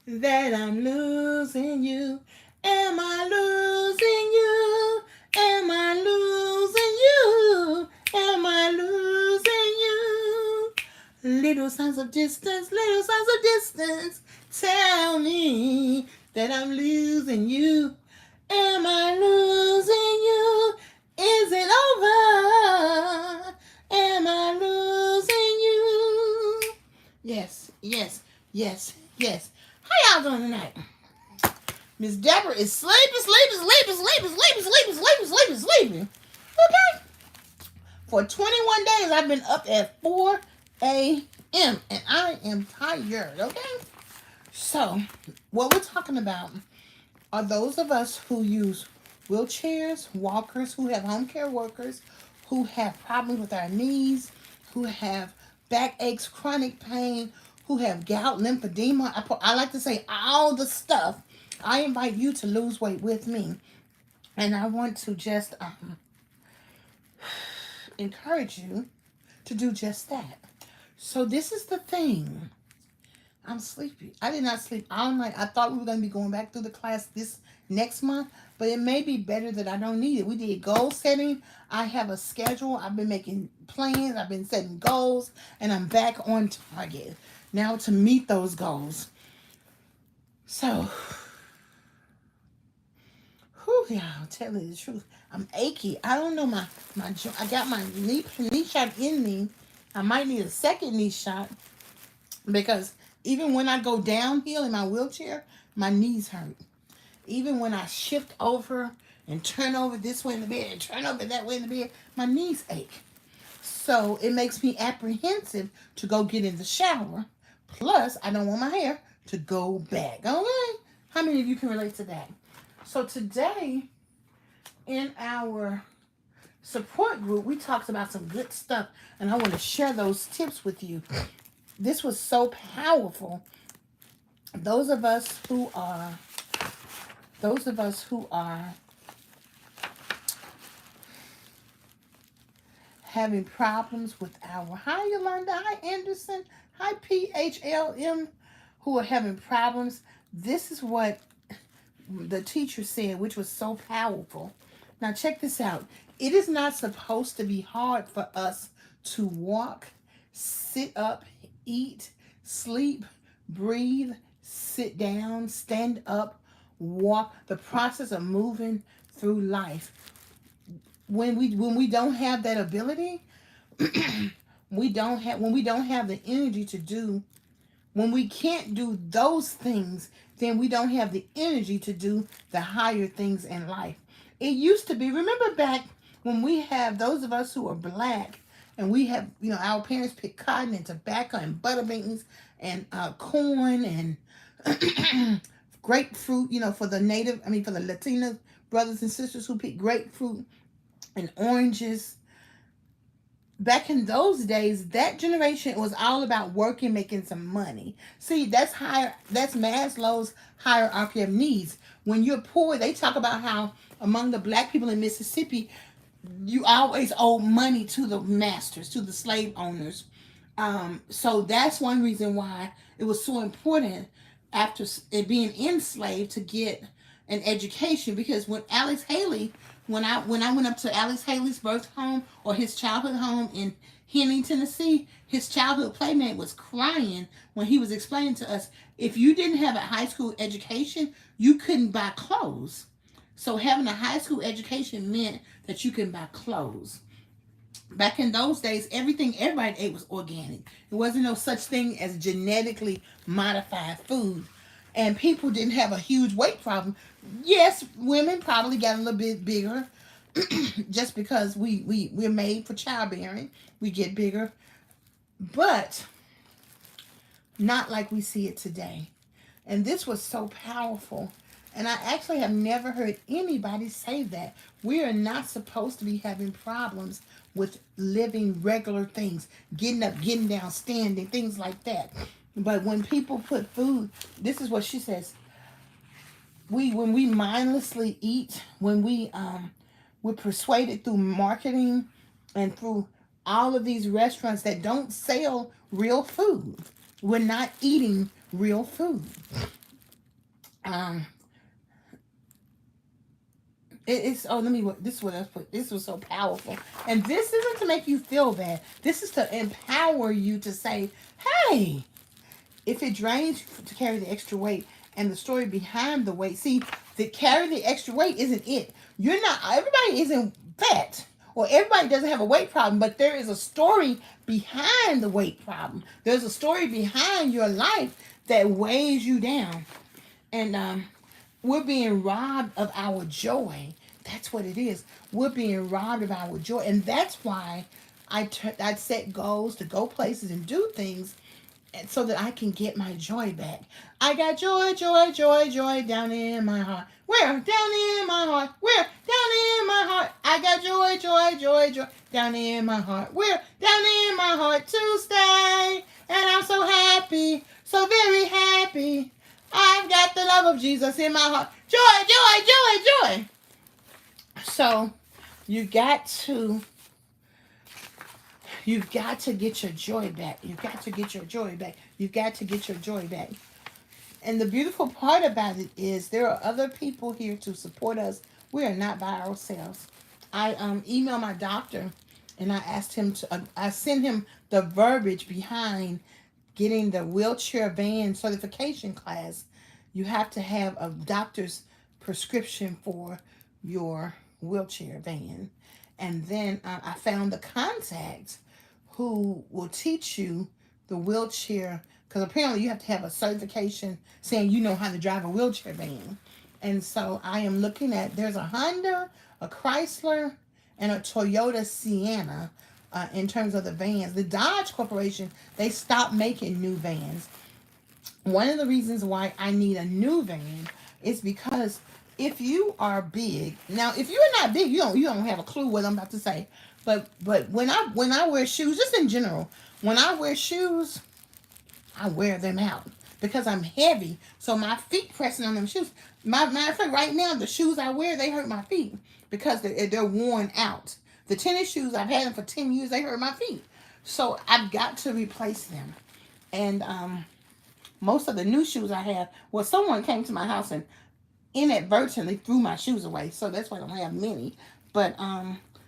that I'm losing you? Am I losing you? Am I losing you? Am I losing you? Little signs of distance, little signs of distance, tell me that I'm losing you. Am I losing you? Is it over? Am I losing you? Yes, yes, yes, yes. How y'all doing tonight? Miss Deborah is sleeping. Okay? For 21 days, I've been up at 4 a.m. and I am tired, okay? So, what we're talking about are those of us who use wheelchairs, walkers, who have home care workers, who have problems with our knees, who have backaches, chronic pain, who have gout, lymphedema. I like to say all the stuff. I invite you to lose weight with me. And I want to just encourage you to do just that. So this is the thing. I'm sleepy. I did not sleep all night. I thought we were going to be going back through the class this next month, but it may be better that I don't need it. We did goal setting. I have a schedule. I've been making plans. I've been setting goals, and I'm back on target now to meet those goals. So, whew, y'all, tell you the truth. I'm achy. I don't know my I got my knee shot in me. I might need a second knee shot because even when I go downhill in my wheelchair, my knees hurt. Even when I shift over and turn over this way in the bed and turn over that way in the bed, my knees ache. So it makes me apprehensive to go get in the shower. Plus, I don't want my hair to go back. Okay? How many of you can relate to that? So today, in our support group, we talked about some good stuff, and I want to share those tips with you. This was so powerful. Those of us who are having problems with our, hi Yolanda, hi Anderson, hi PHLM, who are having problems. This is what the teacher said, which was so powerful. Now check this out. It is not supposed to be hard for us to walk, sit up, eat, sleep, breathe, sit down, stand up, walk. The process of moving through life. When we don't have that ability, when we don't have the energy to do, when we can't do those things, then we don't have the energy to do the higher things in life. It used to be, remember back when we have those of us who are black and we have, our parents pick cotton and tobacco and butter beans and corn and grapefruit, for the for the Latina brothers and sisters who pick grapefruit and oranges. Back in those days, that generation was all about working, making some money. See, that's Maslow's hierarchy of needs. When you're poor, they talk about how among the black people in Mississippi, you always owe money to the masters, to the slave owners. So that's one reason why it was so important after it being enslaved to get an education. Because when Alex Haley, when I went up to Alex Haley's birth home or his childhood home in Henning, Tennessee, his childhood playmate was crying when he was explaining to us, if you didn't have a high school education, you couldn't buy clothes. So having a high school education meant that you can buy clothes. Back in those days, everything everybody ate was organic. There wasn't no such thing as genetically modified food. And people didn't have a huge weight problem. Yes, women probably got a little bit bigger just because we're made for childbearing. We get bigger. But not like we see it today. And this was so powerful. And I actually have never heard anybody say that. We are not supposed to be having problems with living regular things, getting up, getting down, standing, things like that. But when people put food, this is what she says. When we mindlessly eat, when we're persuaded through marketing and through all of these restaurants that don't sell real food. We're not eating real food. Um, it's oh let me this is what I put. This was so powerful, and this isn't to make you feel bad. This is to empower you to say, "Hey, if it drains you to carry the extra weight, and the story behind the weight. See, the carry the extra weight isn't it. You're not. Everybody isn't fat." Or everybody doesn't have a weight problem, but there is a story behind the weight problem. There's a story behind your life that weighs you down. And we're being robbed of our joy. That's what it is. We're being robbed of our joy, and that's why I set goals to go places and do things, and so that I can get my joy back. I got joy, joy, joy, joy down in my heart. Where? Down in my heart. Where? Down in my heart. I got joy, joy, joy, joy down in my heart. Where? Down in my heart to stay. And I'm so happy, so very happy. I've got the love of Jesus in my heart. Joy, joy, joy, joy. So you've got to get your joy back. You've got to get your joy back. You've got to get your joy back. And the beautiful part about it is there are other people here to support us. We are not by ourselves. I emailed my doctor and I asked him to, I sent him the verbiage behind getting the wheelchair van certification class. You have to have a doctor's prescription for your wheelchair van. And then I found the contact who will teach you the wheelchair, because apparently you have to have a certification saying you know how to drive a wheelchair van. And so I am looking at, there's a Honda, a Chrysler, and a Toyota Sienna in terms of the vans. The Dodge Corporation, they stopped making new vans. One of the reasons why I need a new van is because if you are big, now if you're not big, you don't have a clue what I'm about to say. But when I wear shoes, just in general, when I wear shoes, I wear them out because I'm heavy. So my feet pressing on them shoes. Matter of fact, right now the shoes I wear, they hurt my feet because they're worn out. The tennis shoes, I've had them for 10 years, they hurt my feet. So I've got to replace them. And most of the new shoes I have, well, someone came to my house and inadvertently threw my shoes away. So that's why I don't have many. But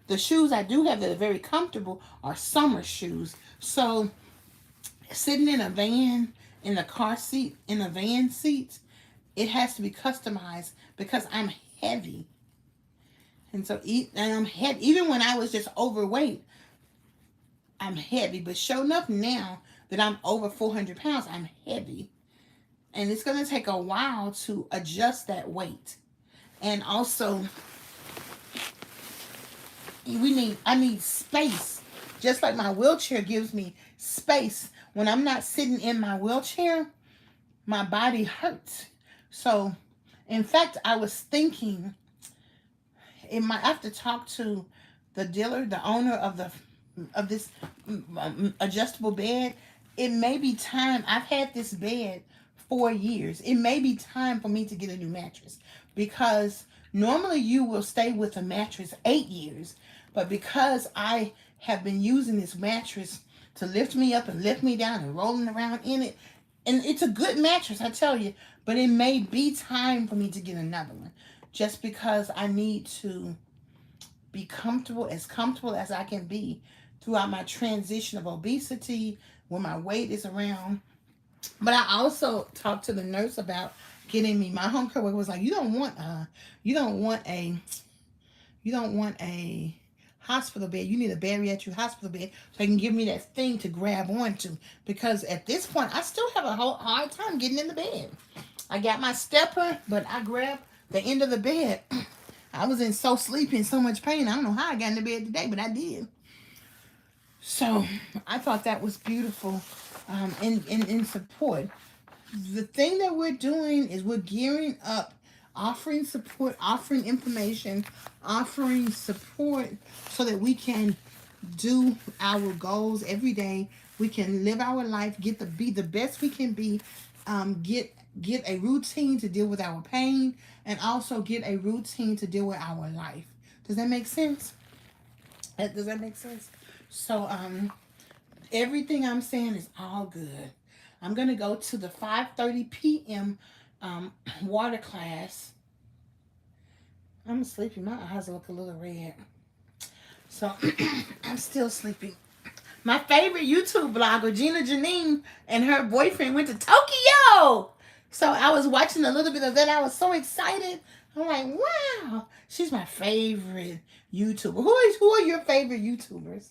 the shoes I do have that are very comfortable are summer shoes. So sitting in a van, in the car seat, in the van seat, it has to be customized because I'm heavy. And so, and I'm heavy. Even when I was just overweight, I'm heavy. But sure enough, now that I'm over 400 pounds, I'm heavy. And it's going to take a while to adjust that weight. And also, I need space. Just like my wheelchair gives me space. When I'm not sitting in my wheelchair, my body hurts. So, in fact, I was thinking, I have to talk to the dealer, the owner of this adjustable bed. It may be time. I've had this bed 4 years. It may be time for me to get a new mattress, because normally you will stay with a mattress 8 years, but because I have been using this mattress to lift me up and lift me down and rolling around in it, and it's a good mattress, I tell you, but it may be time for me to get another one, just because I need to be comfortable as I can be throughout my transition of obesity, when my weight is around. But I also talked to the nurse about getting me. My home care worker was like, you don't want a hospital bed. You need a bariatric hospital bed so they can give me that thing to grab onto. Because at this point, I still have a whole hard time getting in the bed. I got my stepper, but I grabbed the end of the bed. I was in so sleepy and so much pain. I don't know how I got in the bed today, but I did. So I thought that was beautiful in support. The thing that we're doing is we're gearing up, offering support, offering information, offering support so that we can do our goals every day. We can live our life, be the best we can be, get a routine to deal with our pain, and also get a routine to deal with our life. Does that make sense? Does that make sense? So everything I'm saying is all good. I'm going to go to the 5:30 p.m. water class. I'm sleepy. My eyes look a little red. So I'm still sleepy. My favorite YouTube blogger, Gina Janine, and her boyfriend went to Tokyo. So I was watching a little bit of that. I was so excited. I'm like, wow. She's my favorite YouTuber. Who are your favorite YouTubers?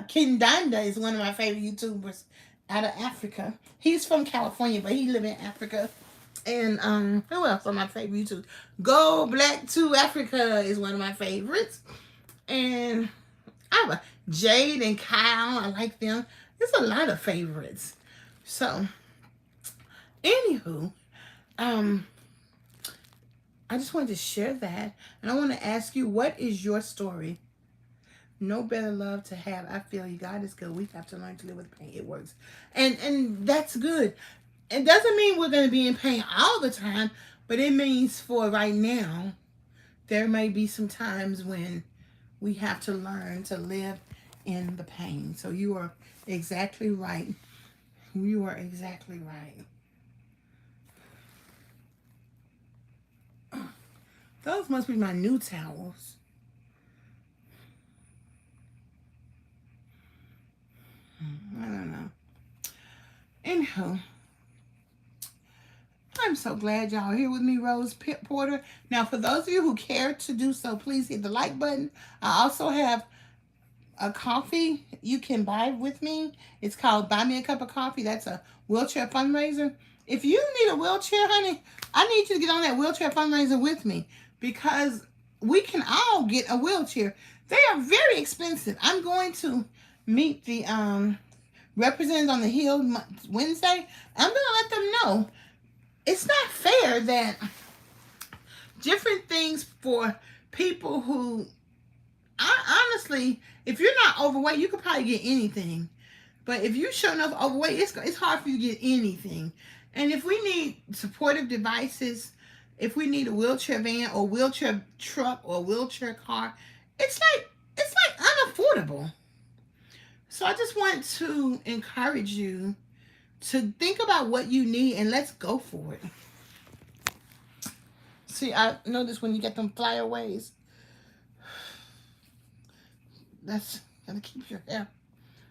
King Danda is one of my favorite YouTubers out of Africa. He's from California, but he live in Africa. And who else on my favorite YouTube? Go Black to Africa is one of my favorites. And I have a Jade and Kyle. I like them. There's a lot of favorites. So, anywho, I just wanted to share that, and I want to ask you, what is your story? No better love to have. I feel you. God is good. We have to learn to live with pain. It works, and that's good. It doesn't mean we're going to be in pain all the time, but it means for right now, there may be some times when we have to learn to live in the pain. So you are exactly right. You are exactly right. Those must be my new towels. I don't know. Anyhow, I'm so glad y'all are here with me, Rose Porter. Now, for those of you who care to do so, please hit the like button. I also have a coffee you can buy with me. It's called Buy Me a Cup of Coffee. That's a wheelchair fundraiser. If you need a wheelchair, honey, I need you to get on that wheelchair fundraiser with me, because we can all get a wheelchair. They are very expensive. I'm going to meet the representatives on the Hill Wednesday. I'm going to let them know it's not fair that different things for people who, honestly, if you're not overweight, you could probably get anything. But if you show enough overweight, it's hard for you to get anything. And if we need supportive devices, if we need a wheelchair van or wheelchair truck or wheelchair car, it's like unaffordable. So I just want to encourage you to think about what you need and let's go for it. See, I noticed when you get them flyaways, that's gotta keep your hair.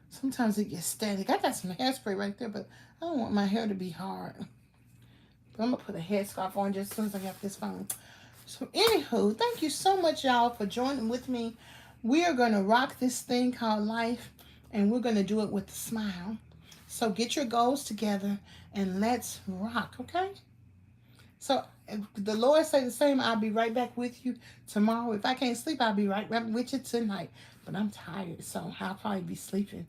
Sometimes it gets static. I got some hairspray right there, but I don't want my hair to be hard. But I'm gonna put a headscarf on just as soon as I get this phone. So anywho, thank you so much, y'all, for joining with me. We are gonna rock this thing called life, and we're gonna do it with a smile. So get your goals together and let's rock, okay? So if the Lord say the same, I'll be right back with you tomorrow. If I can't sleep, I'll be right with you tonight. But I'm tired, so I'll probably be sleeping.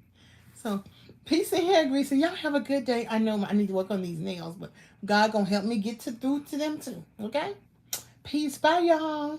So peace and hair grease. Y'all have a good day. I know I need to work on these nails, but God gonna help me get through to them too. Okay? Peace. Bye, y'all.